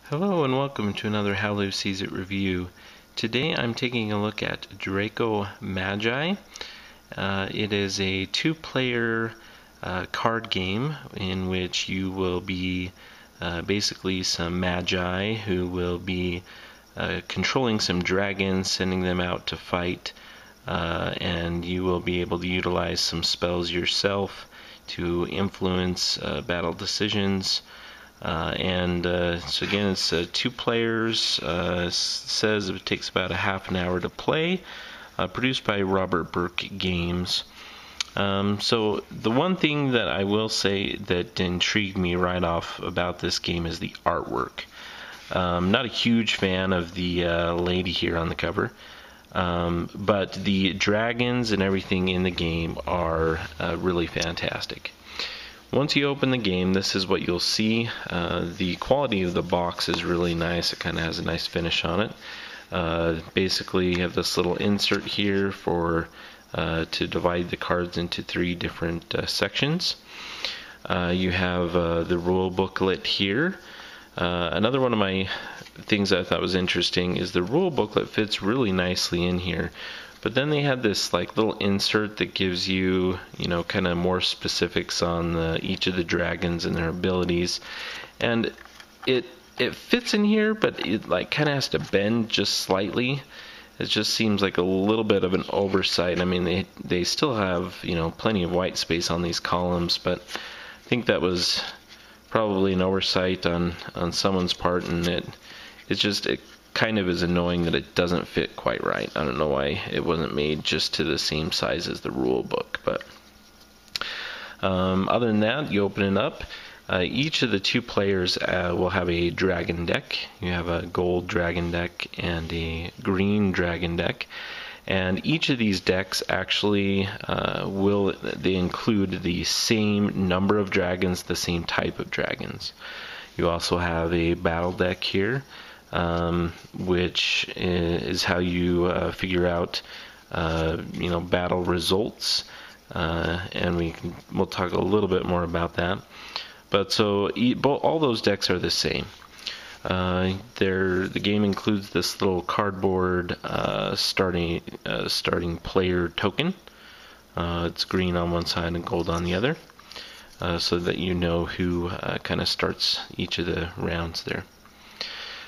Hello and welcome to another How Live Sees It review. Today I'm taking a look at Draco Magi. It is a two-player card game in which you will be basically some magi who will be controlling some dragons, sending them out to fight, and you will be able to utilize some spells yourself to influence battle decisions. So again, it's two players. Says it takes about a half an hour to play. Produced by Robert Burke Games. So the one thing that I will say that intrigued me right off about this game is the artwork. Not a huge fan of the lady here on the cover. But the dragons and everything in the game are really fantastic. Once you open the game, this is what you'll see. The quality of the box is really nice. It kind of has a nice finish on it. Basically, you have this little insert here for to divide the cards into three different sections. You have the rule booklet here. Another one of my things I thought was interesting is the rule booklet fits really nicely in here. But then they had this like little insert that gives you, kind of more specifics on each of the dragons and their abilities, and it fits in here, but it like kind of has to bend just slightly. It just seems like a little bit of an oversight. I mean, they still have plenty of white space on these columns, but I think that was probably an oversight on someone's part, and it kind of is annoying that it doesn't fit quite right. I don't know why it wasn't made just to the same size as the rule book, but other than that, you open it up. Each of the two players will have a dragon deck. You have a gold dragon deck and a green dragon deck, and each of these decks actually they include the same number of dragons, the same type of dragons. You also have a battle deck here, which is how you figure out battle results, and we'll talk a little bit more about that. But so all those decks are the same. The game includes this little cardboard starting player token. It's green on one side and gold on the other, so that you know who kind of starts each of the rounds there.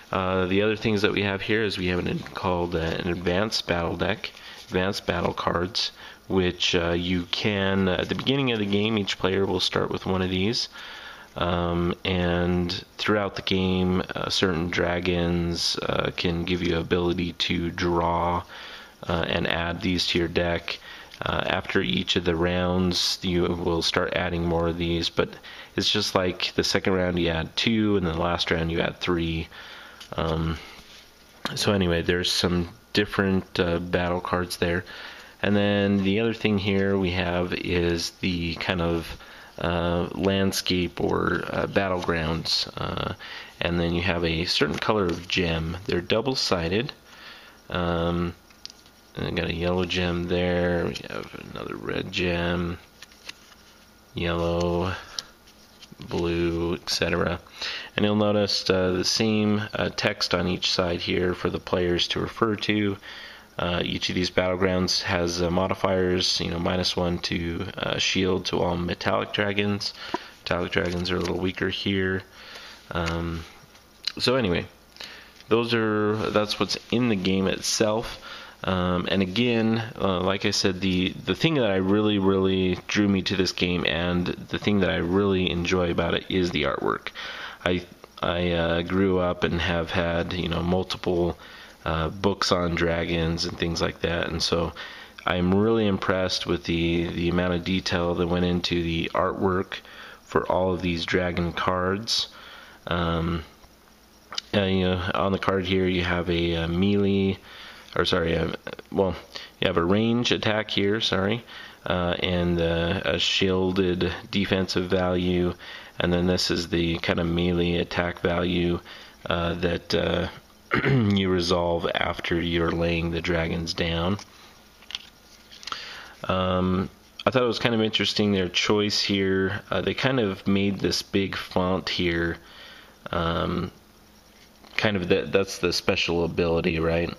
The other things that we have here is we have called an advanced battle deck, advanced battle cards, which you can, at the beginning of the game, each player will start with one of these. And throughout the game, certain dragons can give you ability to draw and add these to your deck. After each of the rounds, you will start adding more of these, but it's just like the second round you add 2, and the last round you add 3. So anyway, there's some different battle cards there. And then the other thing here we have is the kind of landscape or battlegrounds, and then you have a certain color of gem. They're double-sided. And I got a yellow gem there. We have another red gem, yellow, blue, etc. And you'll notice the same text on each side here for the players to refer to. Each of these battlegrounds has modifiers, -1 to shield to all metallic dragons. Metallic dragons are a little weaker here. So anyway, that's what's in the game itself. And again, like I said, the thing that I really drew me to this game, and the thing that I really enjoy about it, is the artwork. I grew up and have had multiple books on dragons and things like that, and so I'm really impressed with the amount of detail that went into the artwork for all of these dragon cards. And, on the card here you have a melee, or sorry, you have a range attack here, and a shielded defensive value, and then this is the kind of melee attack value that you resolve after you're laying the dragons down. I thought it was kind of interesting, their choice here. They kind of made this big font here kind of that's the special ability, right?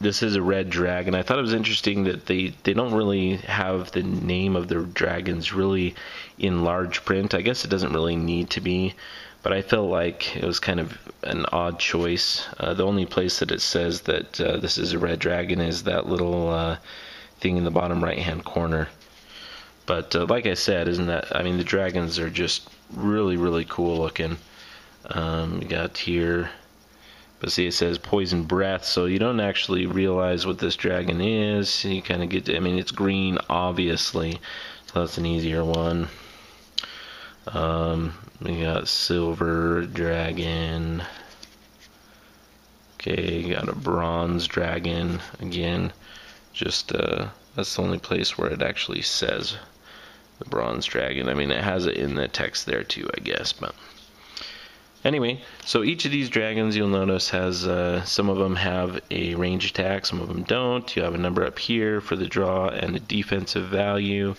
This is a red dragon. I thought it was interesting that they don't really have the name of the dragons really in large print. I guess it doesn't really need to be, but I felt like it was kind of an odd choice. The only place that it says that this is a red dragon is that little thing in the bottom right hand corner. But like I said, I mean, the dragons are just really, really cool looking. We got here, but see, it says poison breath, so you don't actually realize what this dragon is. You kind of get to, I mean, it's green, obviously, so that's an easier one. We got silver dragon. Okay, got a bronze dragon. Again, just that's the only place where it actually says the bronze dragon. I mean, it has it in the text there too, I guess, but anyway, so each of these dragons, you'll notice, has some of them have a range attack, some of them don't. You have a number up here for the draw and the defensive value,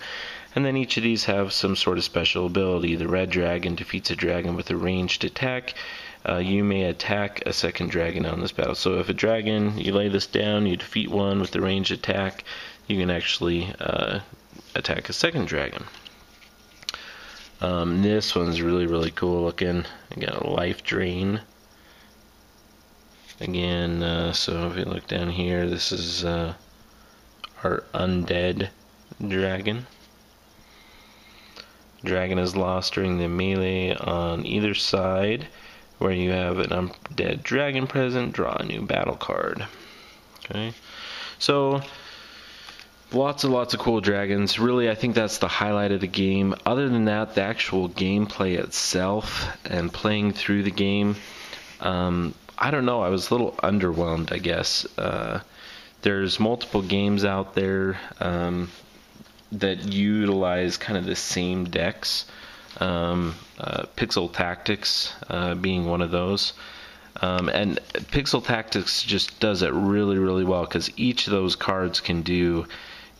and then each of these have some sort of special ability. The red dragon defeats a dragon with a ranged attack. You may attack a second dragon on this battle. So if a dragon, you lay this down, you defeat one with the ranged attack, you can actually attack a second dragon. This one's really, really cool looking. You got a life drain. Again, so if you look down here, this is our undead dragon. Dragon is lost during the melee on either side. Where you have an undead dragon present, draw a new battle card. Okay, so lots of cool dragons. Really, I think that's the highlight of the game. Other than that, the actual gameplay itself and playing through the game, I don't know, I was a little underwhelmed, I guess. There's multiple games out there that utilize kind of the same decks. Pixel Tactics being one of those. And Pixel Tactics just does it really, really well, because each of those cards can do,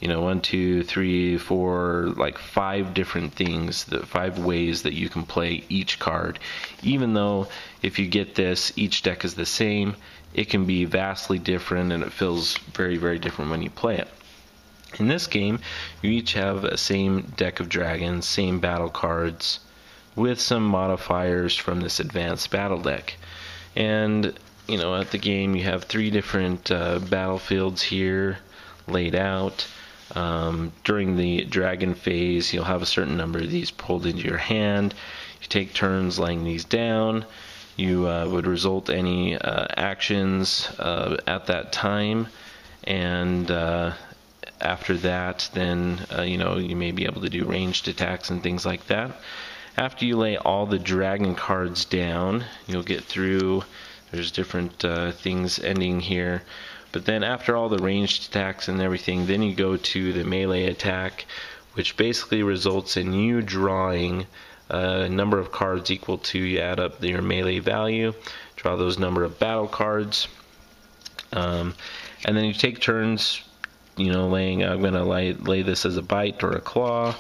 you know, 1, 2, 3, 4, like 5 different things, 5 ways that you can play each card. Even though if you get this, each deck is the same, it can be vastly different, and it feels very, very different when you play it. In this game, you each have a same deck of dragons, same battle cards, with some modifiers from this advanced battle deck. And, you know, at the game you have 3 different battlefields here laid out. During the dragon phase, you'll have a certain number of these pulled into your hand. You take turns laying these down. You would result any actions at that time, and after that, then you know, you may be able to do ranged attacks and things like that. After you lay all the dragon cards down, you'll get through. There's different things ending here. But then after all the ranged attacks and everything, then you go to the melee attack, which basically results in you drawing a number of cards equal to, you add up your melee value, draw those number of battle cards, and then you take turns, you know, laying, I'm going to lay this as a bite or a claw,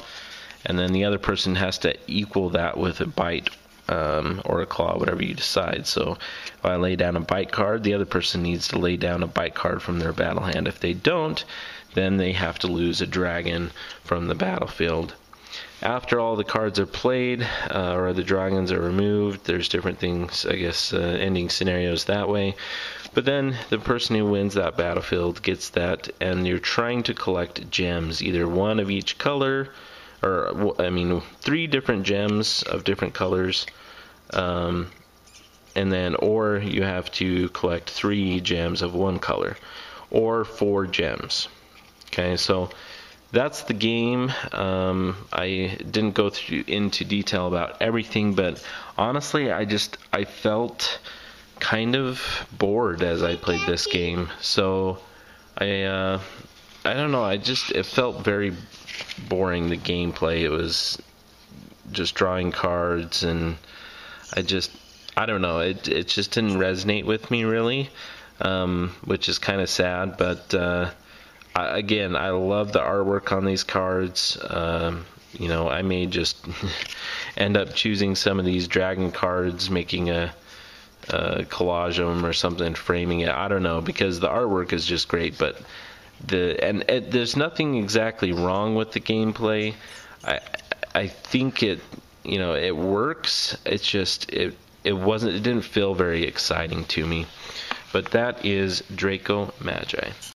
and then the other person has to equal that with a bite or a claw, whatever you decide. So if I lay down a bite card, the other person needs to lay down a bite card from their battle hand. If they don't, then they have to lose a dragon from the battlefield. After all the cards are played, or the dragons are removed, there's different things, I guess, ending scenarios that way. But then the person who wins that battlefield gets that, and you're trying to collect gems, either one of each color, or, I mean, 3 different gems of different colors, and then, or you have to collect 3 gems of one color, or 4 gems. Okay, so that's the game. I didn't go into detail about everything, but honestly, I felt kind of bored as I played this game. So I don't know, it felt very boring, the gameplay. It was just drawing cards, and I don't know, it just didn't resonate with me really, which is kind of sad. But again, I love the artwork on these cards. You know, I may just end up choosing some of these dragon cards, making a collage them or something, framing it. I don't know, because the artwork is just great, but there's nothing exactly wrong with the gameplay. I think it works. It's just it didn't feel very exciting to me. But that is Draco Magi.